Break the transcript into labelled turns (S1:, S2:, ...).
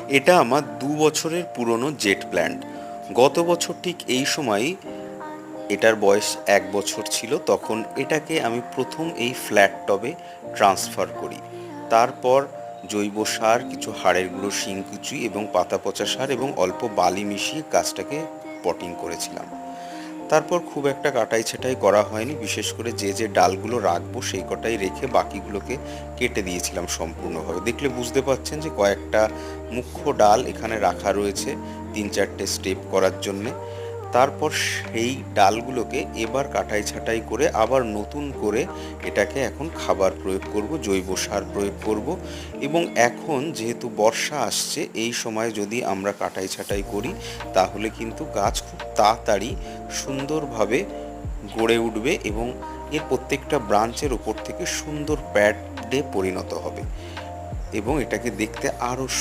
S1: এটা আমার ২ বছরের পুরনো জেট প্ল্যান্ট। গত বছর ঠিক এই সময়ই, এটার বয়স ১ বছর ছিল, তখন এটাকে আমি প্রথম এই ফ্ল্যাট টবে ট্রান্সফার করি। তারপর জৈব সার, কিছু হাড়ের গুঁড়ো, শিংকুচি এবং পাতা পচা সার এবং অল্প বালি মিশিয়ে গাছটাকে পটিং করেছিলাম। তারপর খুব একটা কাটাই ছাঁটাই করা হয়নি, বিশেষ করে যে যে ডালগুলো রাখবো সেই কটাই রেখে বাকিগুলোকে কেটে দিয়েছিলাম সম্পূর্ণভাবে। দেখলে বুঝতে পারছেন যে কয়েকটা মুখ্য ডাল এখানে রাখা রয়েছে ৩-৪টে স্টেপ করার জন্যে। তারপর সেই ডালগুলোকে এবার কাটাই ছাঁটাই করে আবার নতুন করে এটাকে এখন খাবার প্রয়োগ করব, জৈব সার প্রয়োগ করব। এবং এখন যেহেতু বর্ষা আসছে, এই সময় যদি আমরা কাটাই ছাঁটাই করি তাহলে কিন্তু গাছ খুব তাড়াতাড়ি সুন্দরভাবে গড়ে উঠবে এবং এর প্রত্যেকটা ব্রাঞ্চের ওপর থেকে সুন্দর প্যাডে পরিণত হবে এবং এটাকে দেখতে আরও